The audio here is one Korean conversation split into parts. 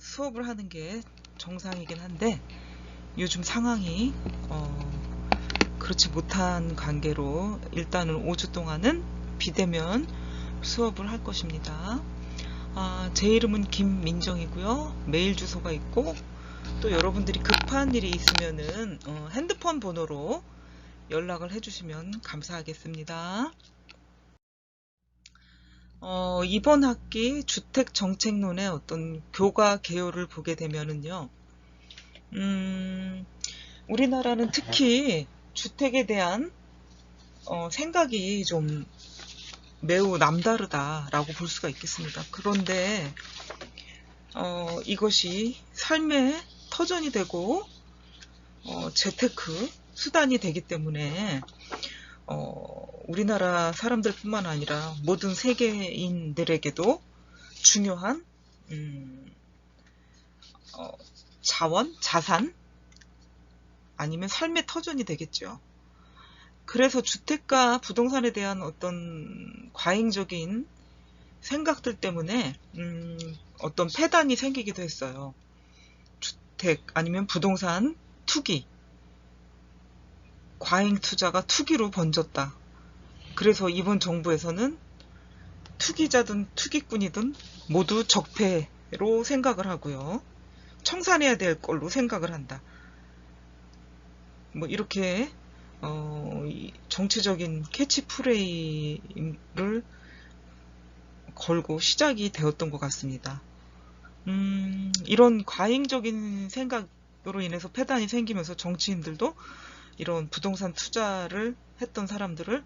수업을 하는 게 정상이긴 한데 요즘 상황이 그렇지 못한 관계로 일단은 5주 동안은 비대면 수업을 할 것입니다. 제 이름은 김민정이고요. 메일 주소가 있고 또 여러분들이 급한 일이 있으면은 핸드폰 번호로 연락을 해주시면 감사하겠습니다. 이번 학기 주택정책론의 어떤 교과 개요를 보게 되면은요, 우리나라는 특히 주택에 대한 생각이 좀 매우 남다르다라고 볼 수가 있겠습니다. 그런데 이것이 삶의 터전이 되고 재테크 수단이 되기 때문에 우리나라 사람들뿐만 아니라 모든 세계인들에게도 중요한 자산 아니면 삶의 터전이 되겠죠. 그래서 주택과 부동산에 대한 어떤 과잉적인 생각들 때문에 어떤 폐단이 생기기도 했어요. 주택 아니면 부동산 투기, 과잉 투자가 투기로 번졌다. 그래서 이번 정부에서는 투기자든 투기꾼이든 모두 적폐로 생각을 하고요. 청산해야 될 걸로 생각을 한다. 뭐 이렇게 정치적인 캐치프레이를 걸고 시작이 되었던 것 같습니다. 이런 과잉적인 생각으로 인해서 폐단이 생기면서 정치인들도 이런 부동산 투자를 했던 사람들을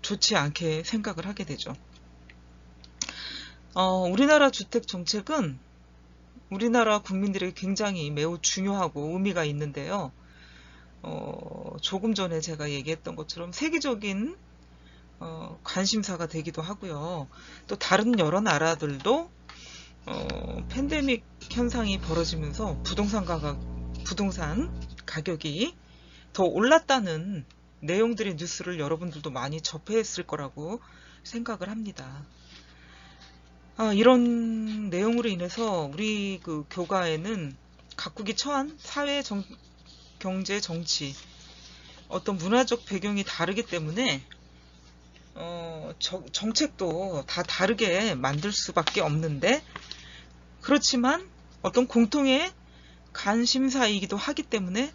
좋지 않게 생각을 하게 되죠. 우리나라 주택 정책은 우리나라 국민들에게 굉장히 매우 중요하고 의미가 있는데요. 조금 전에 제가 얘기했던 것처럼 세계적인 관심사가 되기도 하고요. 또 다른 여러 나라들도 팬데믹 현상이 벌어지면서 부동산 가격이 더 올랐다는 내용들의 뉴스를 여러분들도 많이 접했을 거라고 생각을 합니다. 이런 내용으로 인해서 우리 그 교과에는 각국이 처한 사회, 경제, 정치, 어떤 문화적 배경이 다르기 때문에 정책도 다 다르게 만들 수밖에 없는데, 그렇지만 어떤 공통의 관심사이기도 하기 때문에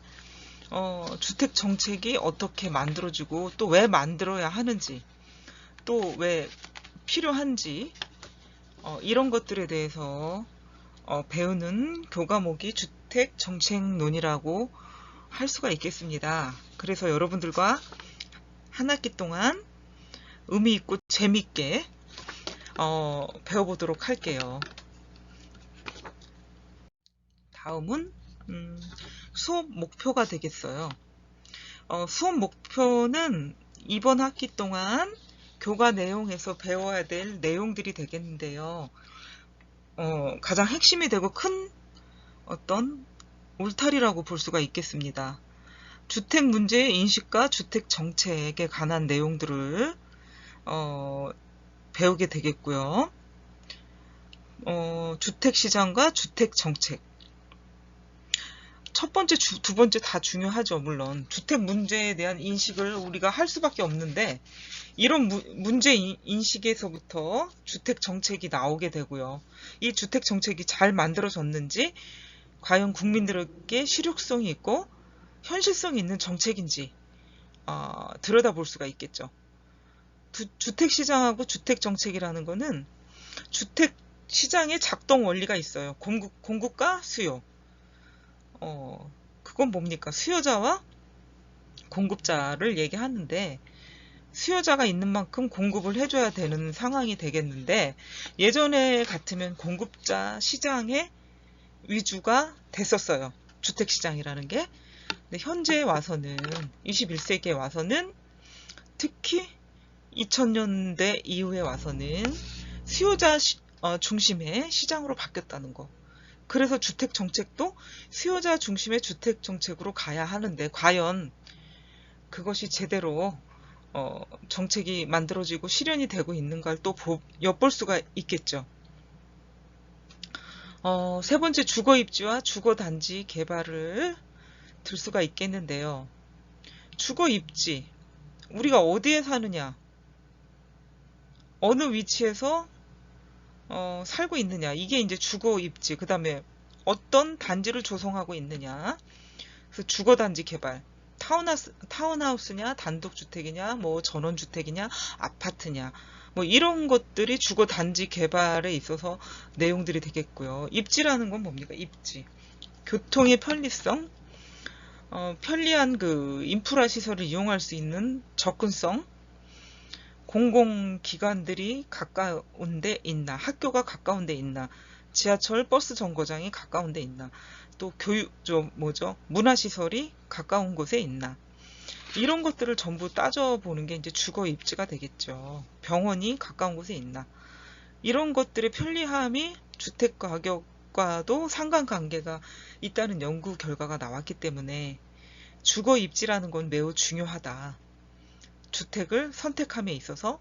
주택 정책이 어떻게 만들어지고 또 왜 만들어야 하는지, 또 왜 필요한지 이런 것들에 대해서 배우는 교과목이 주택 정책론이라고 할 수가 있겠습니다. 그래서 여러분들과 한 학기 동안 의미 있고 재밌게 배워보도록 할게요. 다음은 수업 목표가 되겠어요. 수업 목표는 이번 학기 동안 교과 내용에서 배워야 될 내용들이 되겠는데요. 가장 핵심이 되고 큰 어떤 울타리라고 볼 수가 있겠습니다. 주택 문제의 인식과 주택 정책에 관한 내용들을 배우게 되겠고요. 주택 시장과 주택 정책. 첫 번째, 두 번째 다 중요하죠. 물론 주택 문제에 대한 인식을 우리가 할 수밖에 없는데, 이런 문제 인식에서부터 주택 정책이 나오게 되고요. 이 주택 정책이 잘 만들어졌는지, 과연 국민들에게 실효성이 있고 현실성이 있는 정책인지 들여다볼 수가 있겠죠. 주택 시장하고 주택 정책이라는 거는 주택 시장의 작동 원리가 있어요. 공급과 수요. 그건 뭡니까? 수요자와 공급자를 얘기하는데, 수요자가 있는 만큼 공급을 해줘야 되는 상황이 되겠는데, 예전에 같으면 공급자 시장의 위주가 됐었어요. 주택시장이라는 게. 근데 현재에 와서는, 21세기에 와서는, 특히 2000년대 이후에 와서는 수요자 중심의 시장으로 바뀌었다는 거. 그래서 주택 정책도 수요자 중심의 주택 정책으로 가야 하는데, 과연 그것이 제대로 정책이 만들어지고 실현이 되고 있는가를 또 엿볼 수가 있겠죠. 세 번째 주거입지와 주거단지 개발을 들 수가 있겠는데요. 주거입지, 우리가 어디에 사느냐, 어느 위치에서 살고 있느냐, 이게 이제 주거입지. 그 다음에 어떤 단지를 조성하고 있느냐, 그래서 주거단지 개발, 타운하우스냐, 단독주택이냐, 뭐 전원주택이냐, 아파트냐, 뭐 이런 것들이 주거단지 개발에 있어서 내용들이 되겠고요. 입지라는 건 뭡니까? 입지. 교통의 편리성, 편리한 그 인프라 시설을 이용할 수 있는 접근성, 공공기관들이 가까운 데 있나, 학교가 가까운 데 있나, 지하철 버스 정거장이 가까운 데 있나, 또 문화시설이 가까운 곳에 있나, 이런 것들을 전부 따져보는 게 이제 주거 입지가 되겠죠. 병원이 가까운 곳에 있나, 이런 것들의 편리함이 주택 가격과도 상관관계가 있다는 연구 결과가 나왔기 때문에 주거 입지라는 건 매우 중요하다. 주택을 선택함에 있어서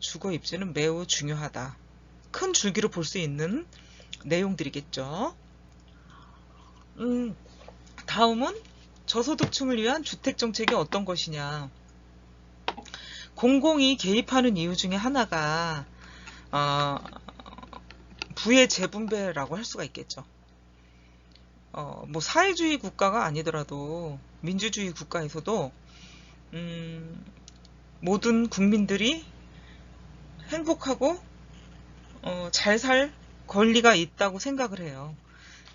주거 입지는 매우 중요하다. 큰 줄기로 볼 수 있는 내용들이겠죠. 다음은 저소득층을 위한 주택정책이 어떤 것이냐. 공공이 개입하는 이유 중에 하나가 부의 재분배라고 할 수가 있겠죠. 뭐 사회주의 국가가 아니더라도 민주주의 국가에서도 모든 국민들이 행복하고 잘 살 권리가 있다고 생각을 해요.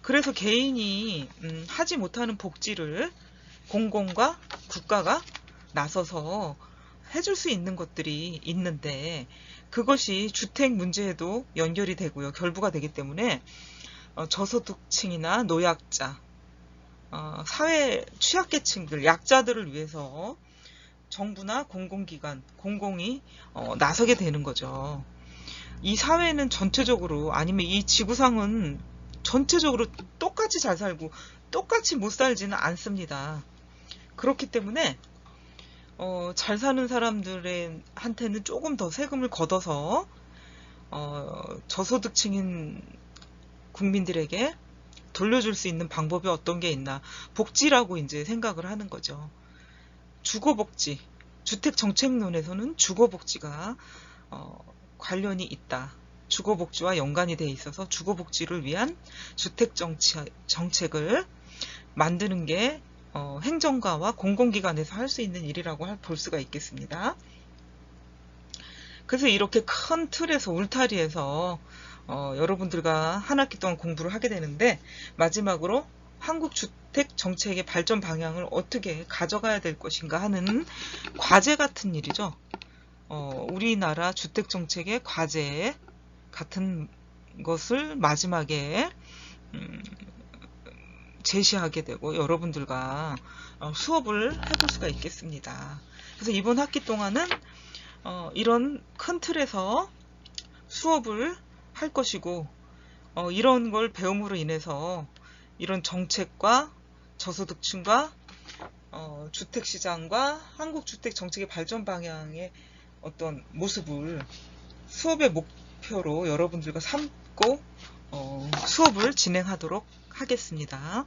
그래서 개인이 하지 못하는 복지를 공공과 국가가 나서서 해줄 수 있는 것들이 있는데, 그것이 주택 문제에도 연결이 되고요. 결부가 되기 때문에 저소득층이나 노약자, 사회 취약계층들, 약자들을 위해서 정부나 공공기관, 공공이 나서게 되는 거죠. 이 사회는 전체적으로, 아니면 이 지구상은 전체적으로 똑같이 잘 살고 똑같이 못 살지는 않습니다. 그렇기 때문에 잘 사는 사람들한테는 조금 더 세금을 걷어서 저소득층인 국민들에게 돌려줄 수 있는 방법이 어떤 게 있나, 복지라고 이제 생각을 하는 거죠. 주거복지, 주택정책론에서는 주거복지가 관련이 있다. 주거복지와 연관이 돼 있어서 주거복지를 위한 주택정책을 만드는 게 행정가와 공공기관에서 할 수 있는 일이라고 볼 수가 있겠습니다. 그래서 이렇게 큰 틀에서, 울타리에서 여러분들과 한 학기 동안 공부를 하게 되는데, 마지막으로 한국 주택 정책의 발전 방향을 어떻게 가져가야 될 것인가 하는 과제 같은 일이죠. 우리나라 주택 정책의 과제 같은 것을 마지막에 제시하게 되고 여러분들과 수업을 해볼 수가 있겠습니다. 그래서 이번 학기 동안은 이런 큰 틀에서 수업을 할 것이고, 이런 걸 배움으로 인해서 이런 정책과 저소득층과 주택시장과 한국 주택 정책의 발전 방향의 어떤 모습을 수업의 목표로 여러분들과 삼고 수업을 진행하도록 하겠습니다.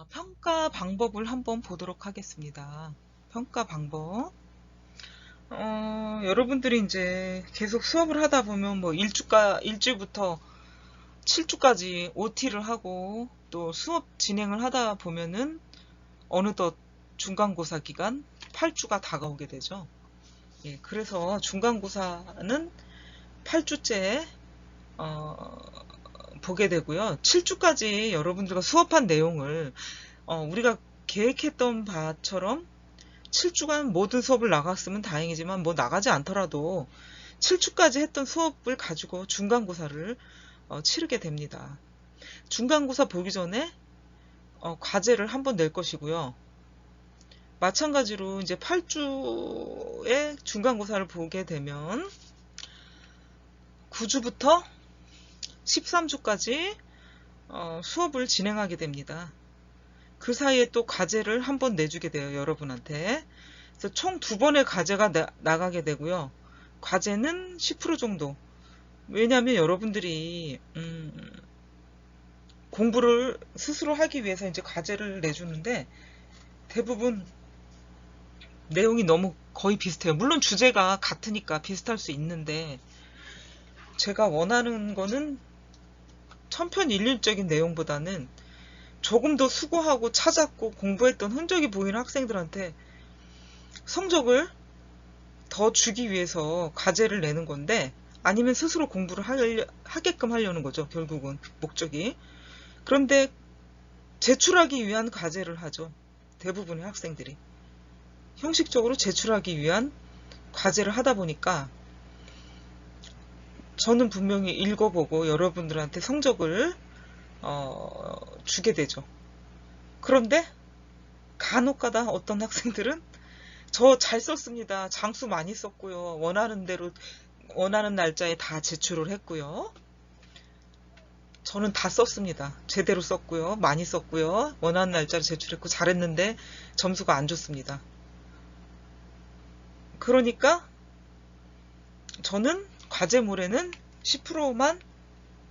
평가 방법을 한번 보도록 하겠습니다. 평가 방법. 여러분들이 이제 계속 수업을 하다 보면 뭐 1주부터 7주까지 OT를 하고 또 수업 진행을 하다 보면은 어느덧 중간고사 기간 8주가 다가오게 되죠. 예, 그래서 중간고사는 8주째 보게 되고요. 7주까지 여러분들과 수업한 내용을 우리가 계획했던 바처럼 7주간 모든 수업을 나갔으면 다행이지만, 뭐 나가지 않더라도 7주까지 했던 수업을 가지고 중간고사를 치르게 됩니다. 중간고사 보기 전에 과제를 한번 낼 것이고요. 마찬가지로 이제 8주에 중간고사를 보게 되면 9주부터 13주까지 수업을 진행하게 됩니다. 그 사이에 또 과제를 한번 내주게 돼요, 여러분한테. 그래서 총 2번의 과제가 나가게 되고요. 과제는 10% 정도, 왜냐하면 여러분들이 공부를 스스로 하기 위해서 이제 과제를 내주는데 대부분 내용이 너무 거의 비슷해요. 물론 주제가 같으니까 비슷할 수 있는데 제가 원하는 거는 천편일률적인 내용보다는 조금 더 수고하고 찾았고 공부했던 흔적이 보이는 학생들한테 성적을 더 주기 위해서 과제를 내는 건데, 아니면 스스로 공부를 하게끔 하려는 거죠. 결국은 목적이. 그런데 제출하기 위한 과제를 하죠. 대부분의 학생들이 형식적으로 제출하기 위한 과제를 하다 보니까 저는 분명히 읽어보고 여러분들한테 성적을 주게 되죠. 그런데 간혹가다 어떤 학생들은 저 잘 썼습니다. 장수 많이 썼고요. 원하는 대로 원하는 날짜에 다 제출을 했고요. 저는 다 썼습니다. 제대로 썼고요. 많이 썼고요. 원하는 날짜를 제출했고 잘했는데 점수가 안 좋습니다. 그러니까 저는 과제물에는 10%만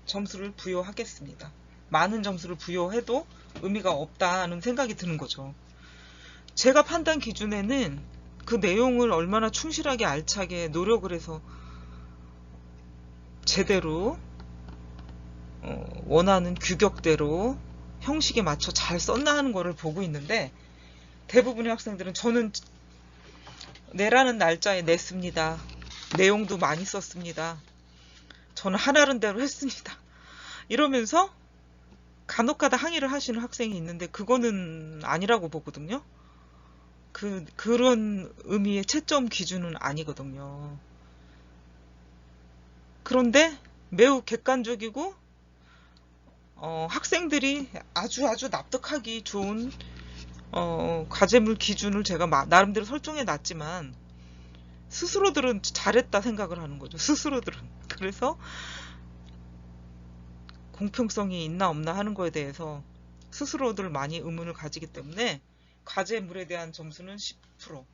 점수를 부여하겠습니다. 많은 점수를 부여해도 의미가 없다는 생각이 드는 거죠. 제가 판단 기준에는 그 내용을 얼마나 충실하게 알차게 노력을 해서 제대로 원하는 규격대로 형식에 맞춰 잘 썼나 하는 거를 보고 있는데, 대부분의 학생들은 저는 내라는 날짜에 냈습니다. 내용도 많이 썼습니다. 저는 하라는 대로 했습니다. 이러면서 간혹가다 항의를 하시는 학생이 있는데 그거는 아니라고 보거든요. 그런 의미의 채점 기준은 아니거든요. 그런데 매우 객관적이고 학생들이 아주 납득하기 좋은 과제물 기준을 제가 나름대로 설정해 놨지만 스스로들은 잘했다 생각을 하는 거죠. 스스로들은. 그래서 공평성이 있나 없나 하는 거에 대해서 스스로들 많이 의문을 가지기 때문에 과제물에 대한 점수는 10%,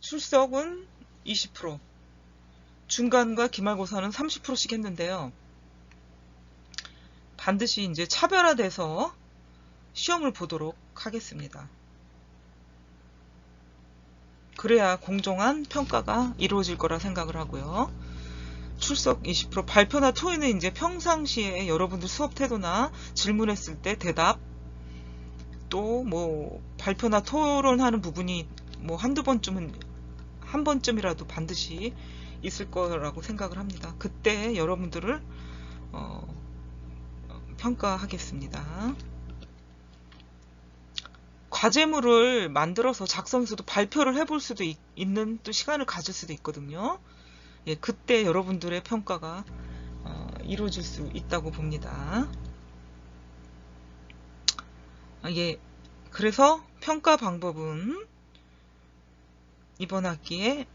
출석은 20%, 중간과 기말고사는 30%씩 했는데요. 반드시 이제 차별화돼서 시험을 보도록 하겠습니다. 그래야 공정한 평가가 이루어질 거라 생각을 하고요. 출석 20%, 발표나 토의는 이제 평상시에 여러분들 수업 태도나 질문했을 때 대답, 또 뭐 발표나 토론하는 부분이 뭐 한 번쯤이라도 반드시 있을 거라고 생각을 합니다. 그때 여러분들을 평가하겠습니다. 과제물을 만들어서 작성해서도 발표를 해볼 수도 있는 또 시간을 가질 수도 있거든요. 예, 그때 여러분들의 평가가 이루어질 수 있다고 봅니다. 예, 그래서 평가 방법은 이번 학기에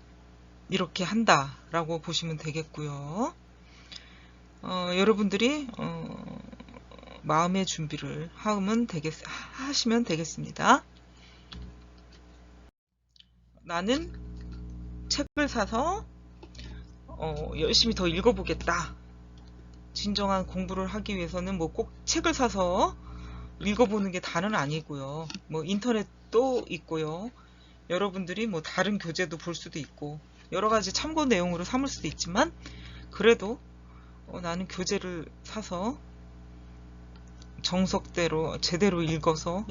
이렇게 한다라고 보시면 되겠고요. 여러분들이 마음의 준비를 하시면 되겠습니다. 나는 책을 사서 열심히 더 읽어보겠다. 진정한 공부를 하기 위해서는 뭐 꼭 책을 사서 읽어보는 게 다는 아니고요. 뭐 인터넷도 있고요. 여러분들이 뭐 다른 교재도 볼 수도 있고 여러 가지 참고 내용으로 삼을 수도 있지만, 그래도 나는 교재를 사서 정석대로 제대로 읽으면서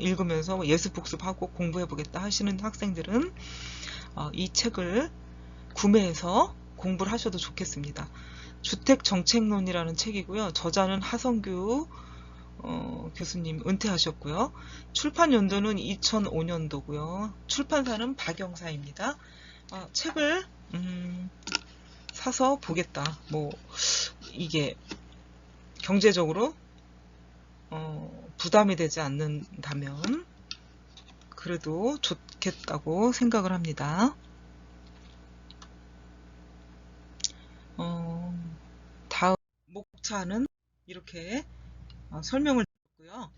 예습복습하고 공부해보겠다 하시는 학생들은 이 책을 구매해서 공부를 하셔도 좋겠습니다. 주택정책론이라는 책이고요. 저자는 하성규 교수님 은퇴하셨고요. 출판 연도는 2005년도고요. 출판사는 박영사입니다. 책을 사서 보겠다. 뭐 이게 경제적으로 부담이 되지 않는다면 그래도 좋겠다고 생각을 합니다. 다음 목차는 이렇게 설명을 드렸고요.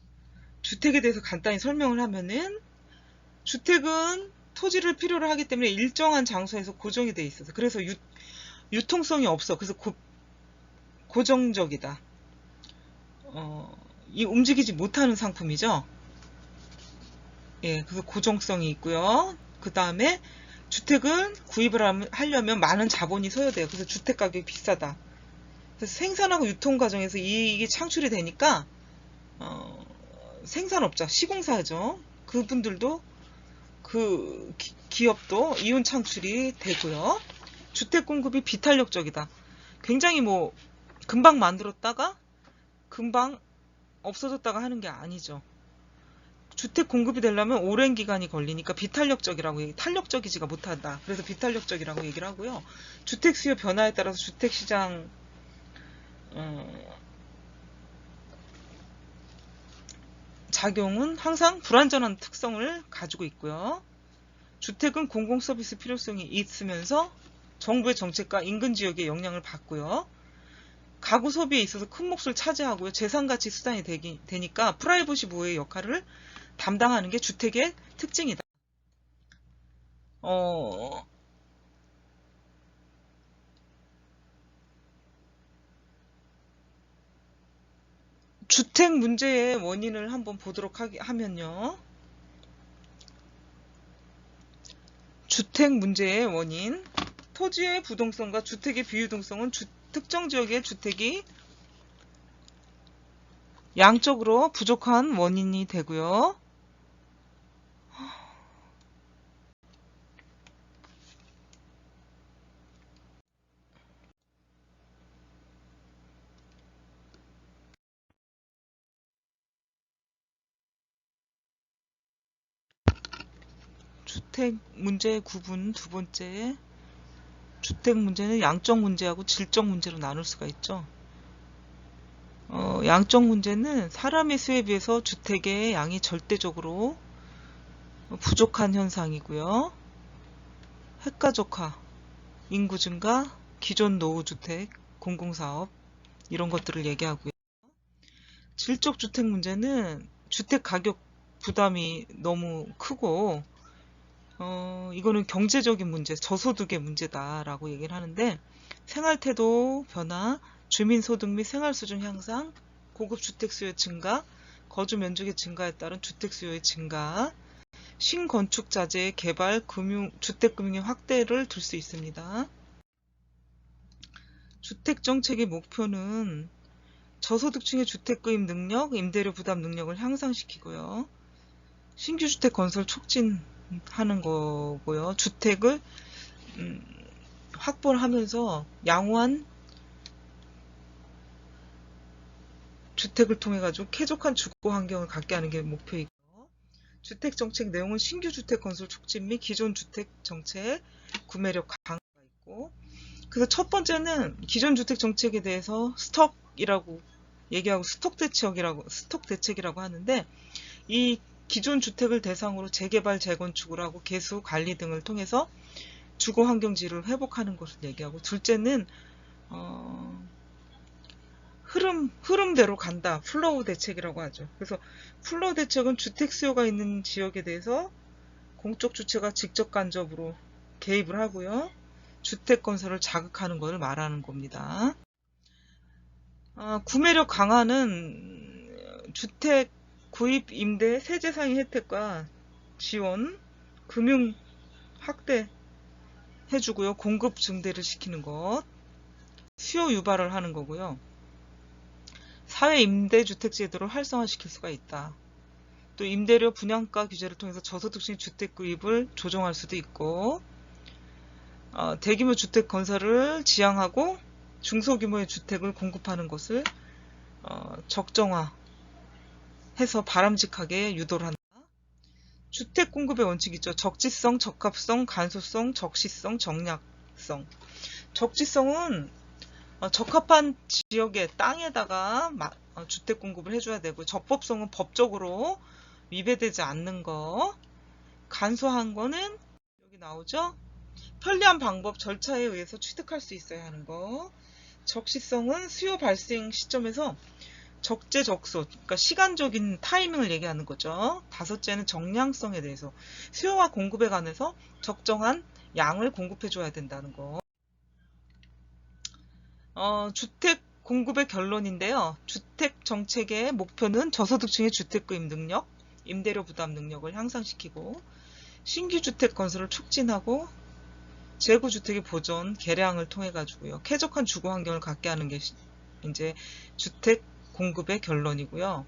주택에 대해서 간단히 설명을 하면은, 주택은 토지를 필요로 하기 때문에 일정한 장소에서 고정이 되어 있어서, 그래서 유통성이 없어. 그래서 고정적이다. 이 움직이지 못하는 상품이죠. 예, 그래서 고정성이 있고요. 그 다음에 주택을 구입을 하려면 많은 자본이 소요돼요. 그래서 주택 가격이 비싸다. 그래서 생산하고 유통 과정에서 이익이 창출이 되니까 생산업자, 시공사죠. 그분들도 그 기업도 이윤 창출이 되고요. 주택 공급이 비탄력적이다. 굉장히 뭐 금방 만들었다가 금방 없어졌다가 하는 게 아니죠. 주택 공급이 되려면 오랜 기간이 걸리니까 비탄력적이라고 탄력적이지가 못하다. 그래서 비탄력적이라고 얘기를 하고요. 주택 수요 변화에 따라서 주택 시장 작용은 항상 불완전한 특성을 가지고 있고요. 주택은 공공 서비스 필요성이 있으면서 정부의 정책과 인근 지역의 영향을 받고요. 가구 소비에 있어서 큰 몫을 차지하고요. 재산가치 수단이 되니까 프라이버시 보호의 역할을 담당하는 게 주택의 특징이다. 주택 문제의 원인을 한번 보도록 하면요. 주택 문제의 원인. 토지의 부동성과 주택의 비유동성은 특정 지역의 주택이 양적으로 부족한 원인이 되고요. 주택 문제의 구분 두 번째. 주택 문제는 양적 문제하고 질적 문제로 나눌 수가 있죠. 양적 문제는 사람의 수에 비해서 주택의 양이 절대적으로 부족한 현상이고요. 핵가족화, 인구 증가, 기존 노후주택, 공공사업 이런 것들을 얘기하고요. 질적 주택 문제는 주택 가격 부담이 너무 크고 이거는 경제적인 문제, 저소득의 문제다라고 얘기를 하는데 생활태도 변화, 주민소득 및 생활수준 향상, 고급 주택 수요 증가, 거주 면적의 증가에 따른 주택 수요의 증가, 신건축 자재의 개발, 주택금융의 확대를 들 수 있습니다. 주택정책의 목표는 저소득층의 주택 구입 능력, 임대료 부담 능력을 향상시키고요. 신규 주택 건설 촉진하는 거고요. 주택을 확보를 하면서 양호한 주택을 통해 가지고 쾌적한 주거 환경을 갖게 하는 게 목표이고요. 주택 정책 내용은 신규 주택 건설 촉진 및 기존 주택 정책 구매력 강화가 있고, 그래서 첫 번째는 기존 주택 정책에 대해서 스톡이라고 얘기하고 스톡 대책이라고 하는데, 이 기존 주택을 대상으로 재개발, 재건축을 하고 개수, 관리 등을 통해서 주거 환경 질을 회복하는 것을 얘기하고, 둘째는 흐름대로 간다. 플로우 대책이라고 하죠. 그래서 플로우 대책은 주택 수요가 있는 지역에 대해서 공적 주체가 직접 간접으로 개입을 하고요. 주택 건설을 자극하는 것을 말하는 겁니다. 구매력 강화는 주택 구입, 임대, 세제 상위 혜택과 지원, 금융 확대 해주고요. 공급 증대를 시키는 것, 수요 유발을 하는 거고요. 사회 임대주택 제도를 활성화시킬 수가 있다. 또 임대료 분양가 규제를 통해서 저소득층 주택 구입을 조정할 수도 있고, 대규모 주택 건설을 지향하고 중소규모의 주택을 공급하는 것을 적정화해서 바람직하게 유도를 한다. 주택 공급의 원칙이 있죠. 적지성, 적합성, 간소성, 적시성, 정략성. 적지성은 적합한 지역의 땅에다가 주택 공급을 해줘야 되고, 적법성은 법적으로 위배되지 않는 거. 간소한 거는 여기 나오죠. 편리한 방법, 절차에 의해서 취득할 수 있어야 하는 거. 적시성은 수요 발생 시점에서 적재적소, 그러니까 시간적인 타이밍을 얘기하는 거죠. 다섯째는 정량성에 대해서 수요와 공급에 관해서 적정한 양을 공급해줘야 된다는 거. 주택 공급의 결론인데요. 주택 정책의 목표는 저소득층의 주택 구입 능력, 임대료 부담 능력을 향상시키고 신규 주택 건설을 촉진하고 재고 주택의 보존, 개량을 통해 가지고요. 쾌적한 주거 환경을 갖게 하는 게 이제 주택 공급의 결론이고요.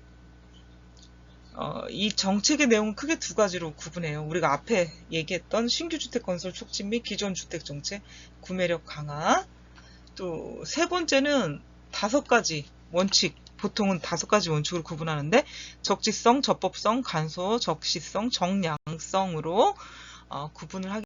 이 정책의 내용은 크게 두 가지로 구분해요. 우리가 앞에 얘기했던 신규 주택 건설 촉진 및 기존 주택 정책 구매력 강화. 또 세 번째는 5가지 원칙, 보통은 5가지 원칙으로 구분하는데 적지성, 적법성, 간소, 적시성, 정량성으로 구분을 하게